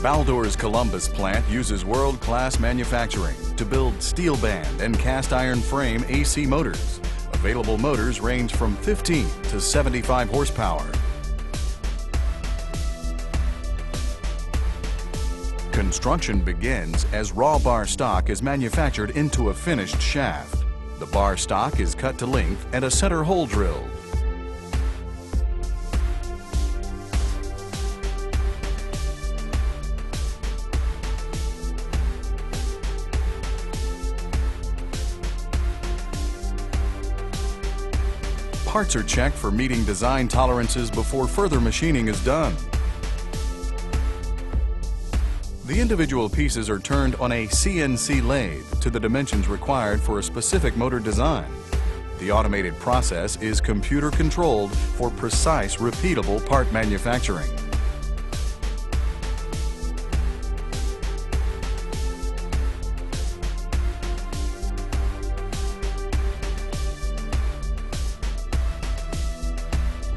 BALDOR's Columbus plant uses world-class manufacturing to build steel band and cast iron frame AC motors. Available motors range from 15 to 75 horsepower. Construction begins as raw bar stock is manufactured into a finished shaft. The bar stock is cut to length and a center hole drilled. Parts are checked for meeting design tolerances before further machining is done. The individual pieces are turned on a CNC lathe to the dimensions required for a specific motor design. The automated process is computer controlled for precise, repeatable part manufacturing.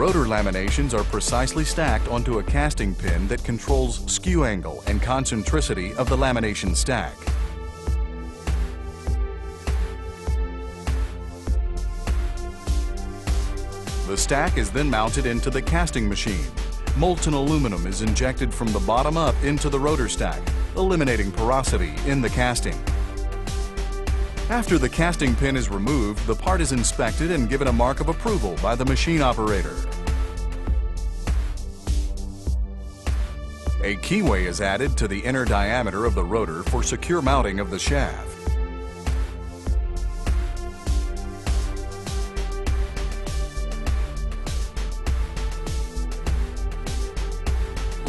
Rotor laminations are precisely stacked onto a casting pin that controls skew angle and concentricity of the lamination stack. The stack is then mounted into the casting machine. Molten aluminum is injected from the bottom up into the rotor stack, eliminating porosity in the casting. After the casting pin is removed, the part is inspected and given a mark of approval by the machine operator. A keyway is added to the inner diameter of the rotor for secure mounting of the shaft.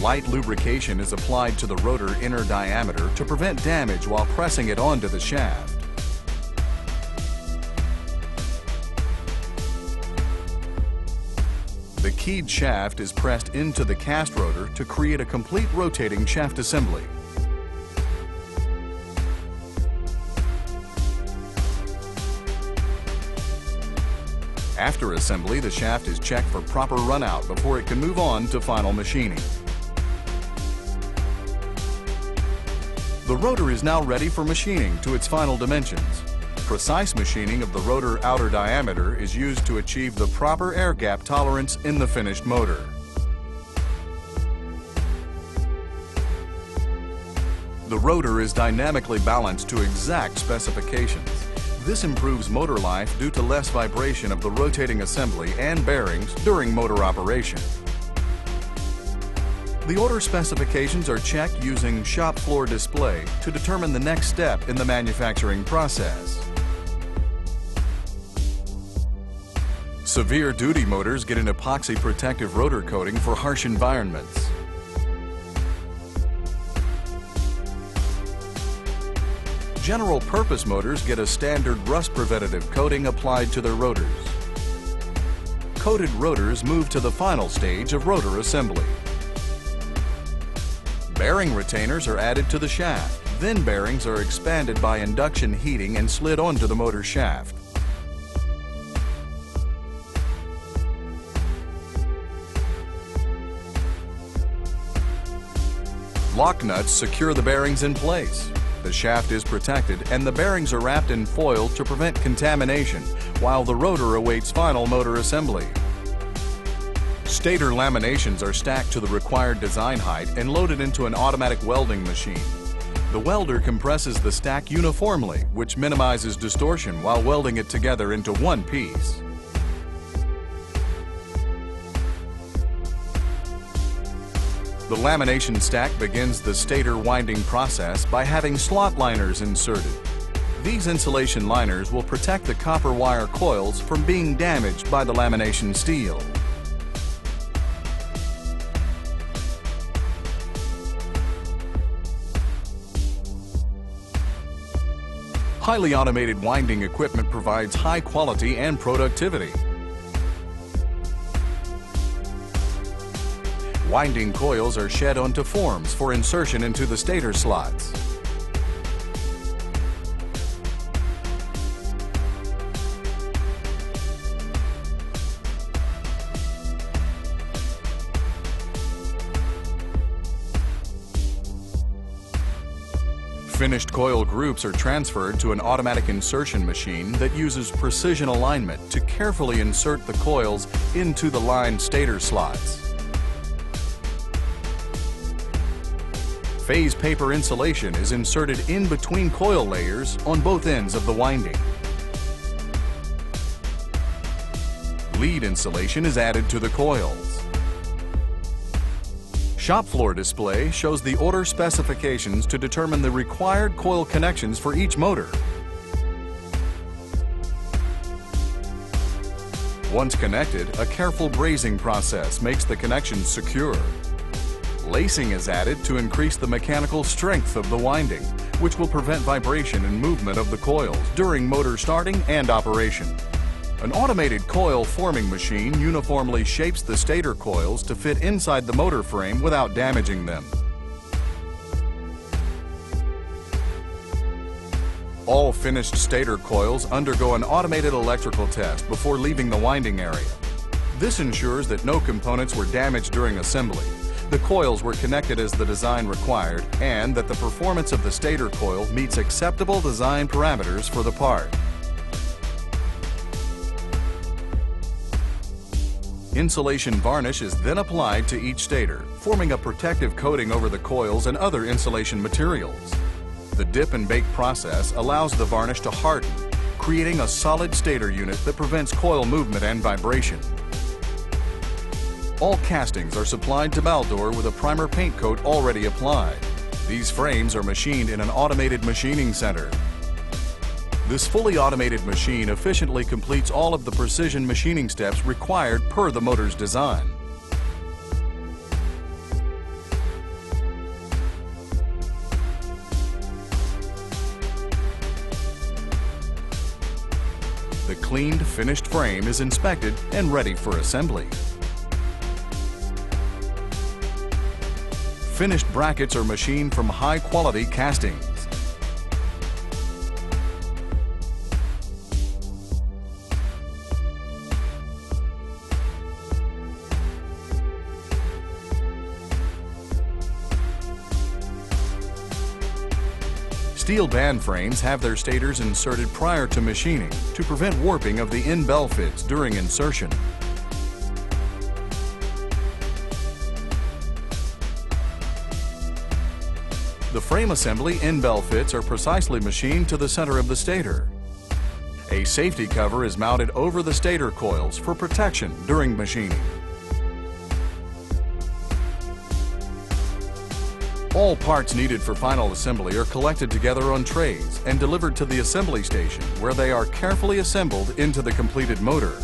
Light lubrication is applied to the rotor inner diameter to prevent damage while pressing it onto the shaft. The keyed shaft is pressed into the cast rotor to create a complete rotating shaft assembly. After assembly, the shaft is checked for proper runout before it can move on to final machining. The rotor is now ready for machining to its final dimensions. Precise machining of the rotor outer diameter is used to achieve the proper air gap tolerance in the finished motor. The rotor is dynamically balanced to exact specifications. This improves motor life due to less vibration of the rotating assembly and bearings during motor operation. The order specifications are checked using shop floor display to determine the next step in the manufacturing process. Severe duty motors get an epoxy protective rotor coating for harsh environments. General purpose motors get a standard rust preventative coating applied to their rotors. Coated rotors move to the final stage of rotor assembly. Bearing retainers are added to the shaft. Then bearings are expanded by induction heating and slid onto the motor shaft. Lock nuts secure the bearings in place. The shaft is protected and the bearings are wrapped in foil to prevent contamination while the rotor awaits final motor assembly. Stator laminations are stacked to the required design height and loaded into an automatic welding machine. The welder compresses the stack uniformly, which minimizes distortion while welding it together into one piece. The lamination stack begins the stator winding process by having slot liners inserted. These insulation liners will protect the copper wire coils from being damaged by the lamination steel. Highly automated winding equipment provides high quality and productivity. Winding coils are shed onto forms for insertion into the stator slots. Finished coil groups are transferred to an automatic insertion machine that uses precision alignment to carefully insert the coils into the lined stator slots. Phase paper insulation is inserted in between coil layers on both ends of the winding. Lead insulation is added to the coils. Shop floor display shows the order specifications to determine the required coil connections for each motor. Once connected, a careful brazing process makes the connections secure. Lacing is added to increase the mechanical strength of the winding, which will prevent vibration and movement of the coils during motor starting and operation. An automated coil forming machine uniformly shapes the stator coils to fit inside the motor frame without damaging them. All finished stator coils undergo an automated electrical test before leaving the winding area. This ensures that no components were damaged during assembly, the coils were connected as the design required, and that the performance of the stator coil meets acceptable design parameters for the part. Insulation varnish is then applied to each stator, forming a protective coating over the coils and other insulation materials. The dip and bake process allows the varnish to harden, creating a solid stator unit that prevents coil movement and vibration. All castings are supplied to BALDOR with a primer paint coat already applied. These frames are machined in an automated machining center. This fully automated machine efficiently completes all of the precision machining steps required per the motor's design. The cleaned, finished frame is inspected and ready for assembly. Finished brackets are machined from high-quality castings. Steel band frames have their stators inserted prior to machining to prevent warping of the in-bell fits during insertion. The frame assembly in-bell fits are precisely machined to the center of the stator. A safety cover is mounted over the stator coils for protection during machining. All parts needed for final assembly are collected together on trays and delivered to the assembly station, where they are carefully assembled into the completed motor.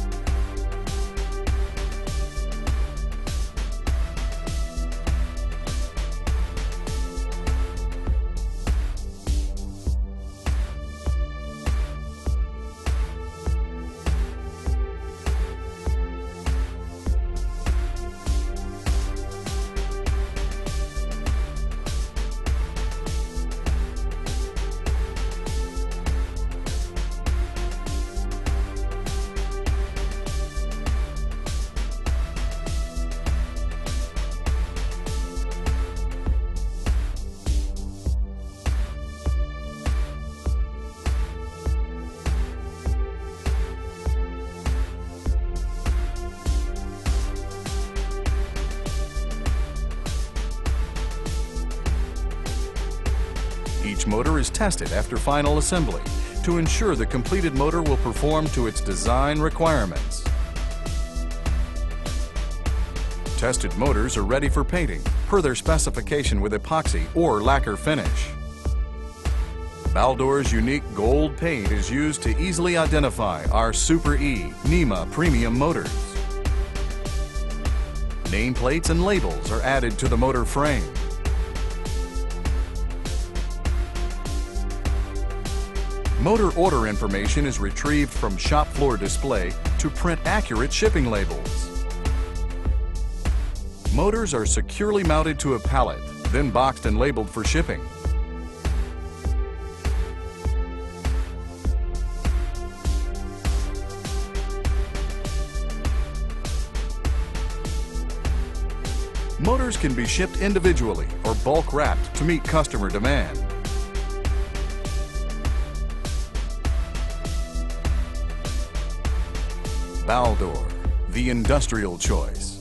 Each motor is tested after final assembly to ensure the completed motor will perform to its design requirements. Tested motors are ready for painting per their specification with epoxy or lacquer finish. BALDOR's unique gold paint is used to easily identify our Super E NEMA premium motors. Nameplates and labels are added to the motor frame. Motor order information is retrieved from shop floor display to print accurate shipping labels. Motors are securely mounted to a pallet, then boxed and labeled for shipping. Motors can be shipped individually or bulk wrapped to meet customer demand. BALDOR, the industrial choice.